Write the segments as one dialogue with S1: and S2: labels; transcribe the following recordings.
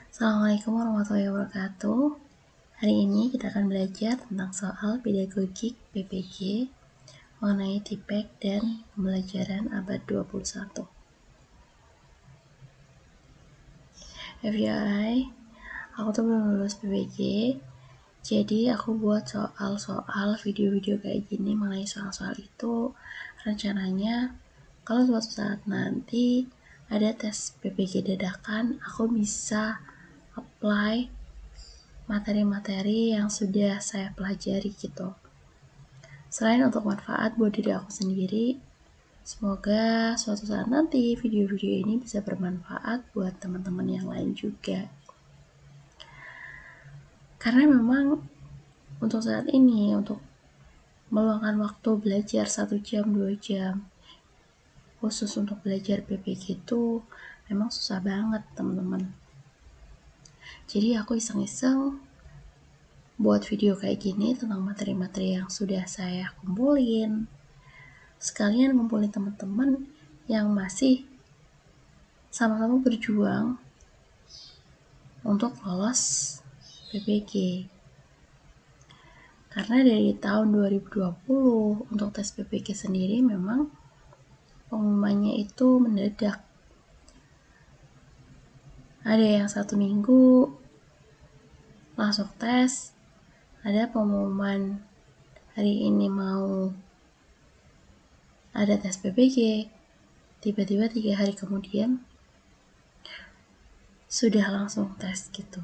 S1: Assalamualaikum warahmatullahi wabarakatuh. Hari ini kita akan belajar tentang soal pedagogik PPG mengenai TIPEK dan pembelajaran abad 21. FYI, aku tuh belum lulus PPG, jadi aku buat soal-soal video-video kayak gini mengenai soal-soal itu. Rencananya kalau suatu saat nanti ada tes PPG dadakan, aku bisa apply materi-materi yang sudah saya pelajari gitu. Selain untuk manfaat buat diri aku sendiri, semoga suatu saat nanti video-video ini bisa bermanfaat buat teman-teman yang lain juga. Karena memang untuk saat ini, untuk meluangkan waktu belajar 1 jam, 2 jam, khusus untuk belajar PPG itu memang susah banget teman-teman. Jadi aku iseng-iseng buat video kayak gini tentang materi-materi yang sudah saya kumpulin. Sekalian ngumpulin teman-teman yang masih sama-sama berjuang untuk lolos PPG. Karena dari tahun 2020 untuk tes PPG sendiri memang pengumumannya itu mendadak. Ada yang 1 minggu langsung tes, ada pengumuman hari ini mau ada tes PPG, tiba-tiba 3 hari kemudian sudah langsung tes gitu.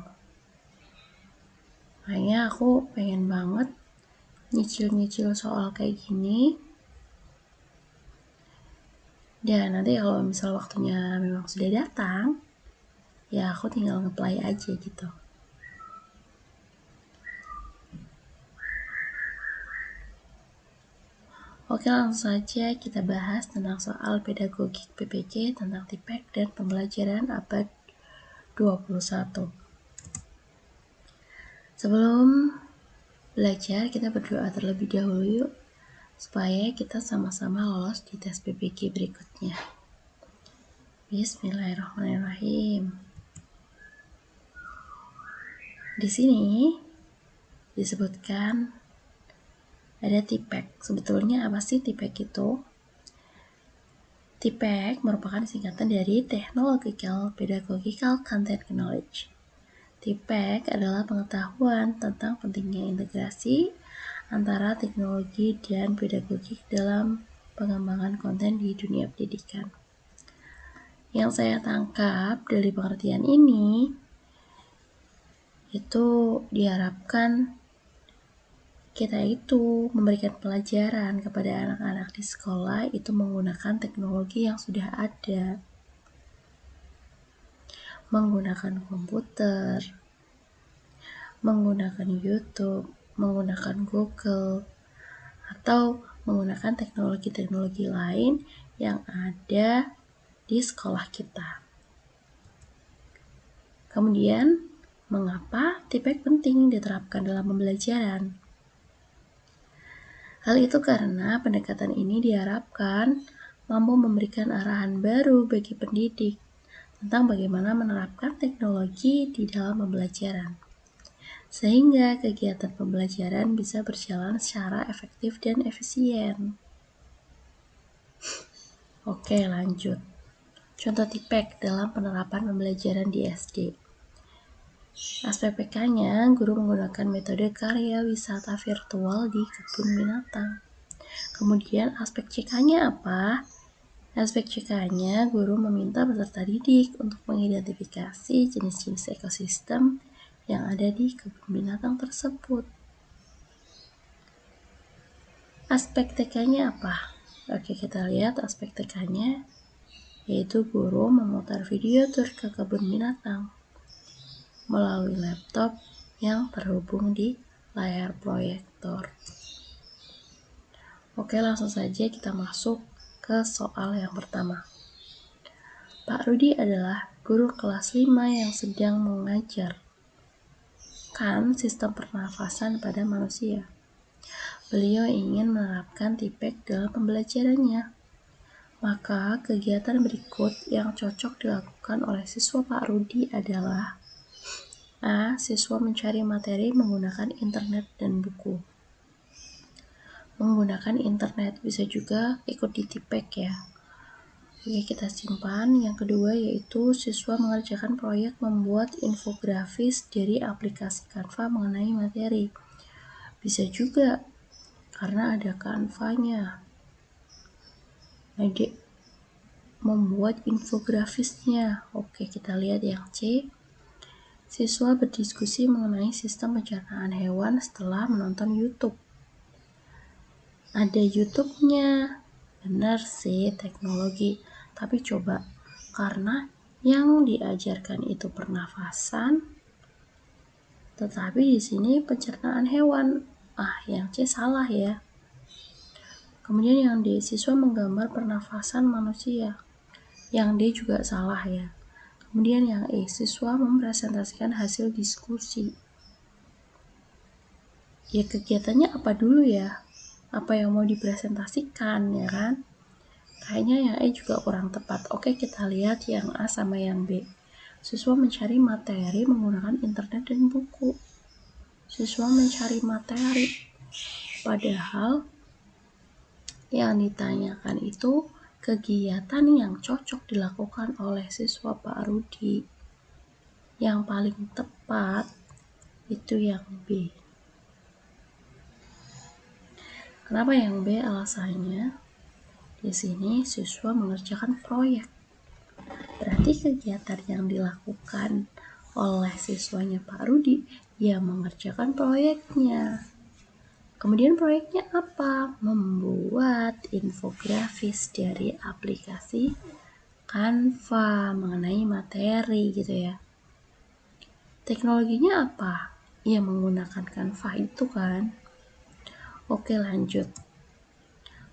S1: Makanya aku pengen banget nyicil-nyicil soal kayak gini. Dan nanti kalau misal waktunya memang sudah datang, ya aku tinggal nge-apply aja gitu. Oke, langsung saja kita bahas tentang soal pedagogik PPG tentang TIPEK dan pembelajaran abad 21. Sebelum belajar, kita berdoa terlebih dahulu yuk, supaya kita sama-sama lolos di tes PPG berikutnya. Bismillahirrahmanirrahim. Di sini disebutkan ada TIPEK. Sebetulnya apa sih TIPEK itu? TIPEK merupakan singkatan dari Technological Pedagogical Content Knowledge. TIPEK adalah pengetahuan tentang pentingnya integrasi antara teknologi dan pedagogik dalam pengembangan konten di dunia pendidikan. Yang saya tangkap dari pengertian ini, itu diharapkan kita itu memberikan pelajaran kepada anak-anak di sekolah itu menggunakan teknologi yang sudah ada. Menggunakan komputer, menggunakan YouTube, menggunakan Google, atau menggunakan teknologi-teknologi lain yang ada di sekolah kita. Kemudian, mengapa TIPEK penting diterapkan dalam pembelajaran? Hal itu karena pendekatan ini diharapkan mampu memberikan arahan baru bagi pendidik tentang bagaimana menerapkan teknologi di dalam pembelajaran, sehingga kegiatan pembelajaran bisa berjalan secara efektif dan efisien. Oke, lanjut. Contoh TIPEK dalam penerapan pembelajaran di SD. Aspek PK-nya, guru menggunakan metode karya wisata virtual di kebun binatang. Kemudian aspek CK-nya apa? Aspek CK-nya, guru meminta peserta didik untuk mengidentifikasi jenis-jenis ekosistem yang ada di kebun binatang tersebut. Aspek TK-nya apa? Oke, kita lihat aspek TK-nya, yaitu guru memutar video tur ke kebun binatang melalui laptop yang terhubung di layar proyektor. Oke, langsung saja kita masuk ke soal yang pertama. Pak Rudi adalah guru kelas 5 yang sedang mengajarkan sistem pernafasan pada manusia. Beliau ingin menerapkan TIPEK dalam pembelajarannya. Maka kegiatan berikut yang cocok dilakukan oleh siswa Pak Rudi adalah A. Siswa mencari materi menggunakan internet dan buku. Menggunakan internet bisa juga ikut di Tipek ya. Oke, kita simpan. Yang kedua yaitu siswa mengerjakan proyek membuat infografis dari aplikasi Canva mengenai materi. Bisa juga karena ada Canva-nya. Adik membuat infografisnya. Oke, kita lihat yang C. Siswa berdiskusi mengenai sistem pencernaan hewan setelah menonton YouTube. Ada YouTube-nya. Benar sih, teknologi. Tapi coba, karena yang diajarkan itu pernafasan, tetapi di sini pencernaan hewan. Yang C salah ya. Kemudian yang D, siswa menggambar pernafasan manusia. Yang D juga salah ya. Kemudian yang E, siswa mempresentasikan hasil diskusi. Ya kegiatannya apa dulu ya? Apa yang mau dipresentasikan ya kan? Kayaknya yang E juga kurang tepat. Oke, kita lihat yang A sama yang B. Siswa mencari materi menggunakan internet dan buku. Siswa mencari materi. Padahal yang ditanyakan itu kegiatan yang cocok dilakukan oleh siswa Pak Rudi. Yang paling tepat itu yang B. Kenapa yang B? Alasannya di sini siswa mengerjakan proyek. Berarti kegiatan yang dilakukan oleh siswanya Pak Rudi ya mengerjakan proyeknya. Kemudian proyeknya apa? Membuat infografis dari aplikasi Canva mengenai materi gitu ya. Teknologinya apa? Ya menggunakan Canva itu kan. Oke, lanjut.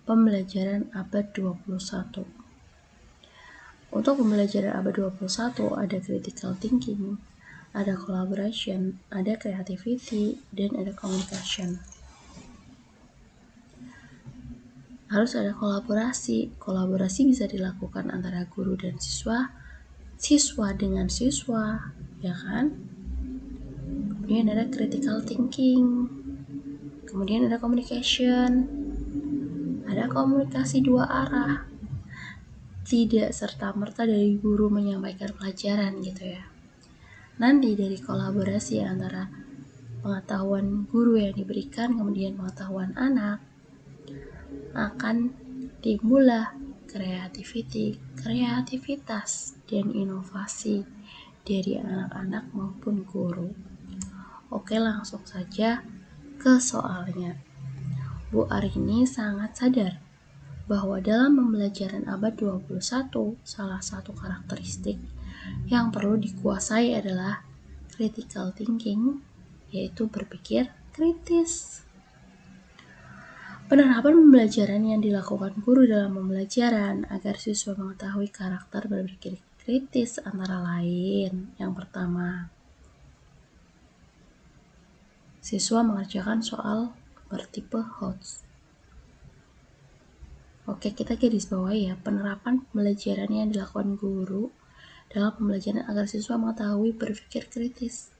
S1: Pembelajaran abad 21. Untuk pembelajaran abad 21 ada critical thinking, ada collaboration, ada creativity, dan ada communication. Harus ada kolaborasi. Kolaborasi bisa dilakukan antara guru dan siswa, siswa dengan siswa, ya kan? Kemudian ada critical thinking, kemudian ada communication, ada komunikasi dua arah. Tidak serta-merta dari guru menyampaikan pelajaran gitu ya. Nanti dari kolaborasi antara pengetahuan guru yang diberikan kemudian pengetahuan anak akan timbullah kreativitas dan inovasi dari anak-anak maupun guru. Oke, langsung saja ke soalnya. Bu Arini sangat sadar bahwa dalam pembelajaran abad 21, salah satu karakteristik yang perlu dikuasai adalah critical thinking, yaitu berpikir kritis. Penerapan pembelajaran yang dilakukan guru dalam pembelajaran agar siswa mengetahui karakter berpikir kritis antara lain. Yang pertama, siswa mengerjakan soal bertipe HOTS. Oke, kita garis bawahi ya, penerapan pembelajaran yang dilakukan guru dalam pembelajaran agar siswa mengetahui berpikir kritis.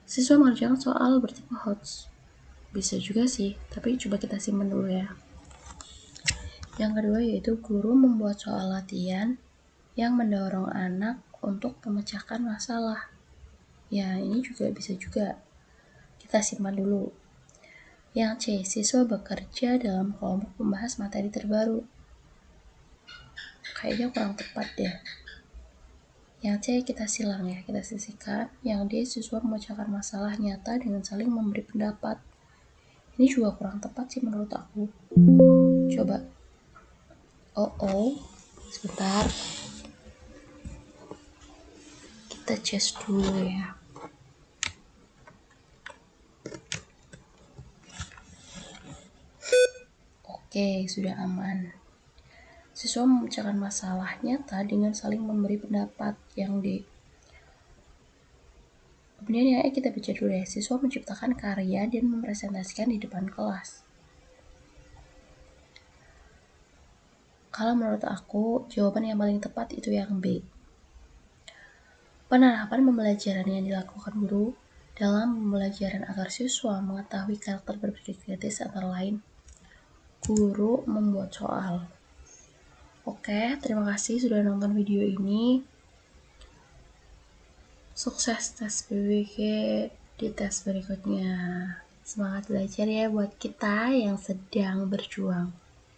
S1: Siswa mengerjakan soal bertipe HOTS. Bisa juga sih, tapi coba kita simpan dulu ya. Yang kedua yaitu guru membuat soal latihan yang mendorong anak untuk memecahkan masalah. Ya, ini juga bisa juga. Kita simpan dulu. Yang C, siswa bekerja dalam kelompok membahas materi terbaru. Kayaknya kurang tepat deh. Yang C kita silang ya, kita sisihkan. Yang D, siswa memecahkan masalah nyata dengan saling memberi pendapat. Ini juga kurang tepat sih menurut aku. Coba. Sebentar. Kita cek dulu ya. Oke, sudah aman. Siswa memecahkan masalah nyata dengan saling memberi pendapat. Yang D. Kemudian yang E kita baca dulu ya. Siswa menciptakan karya dan mempresentasikan di depan kelas. Kalau menurut aku, jawaban yang paling tepat itu yang B. Penerapan pembelajaran yang dilakukan guru dalam pembelajaran agar siswa mengetahui karakter berpikir kritis antara lain guru membuat soal. Oke, terima kasih sudah nonton video ini. Sukses tes PBG di tes berikutnya. Semangat belajar ya buat kita yang sedang berjuang.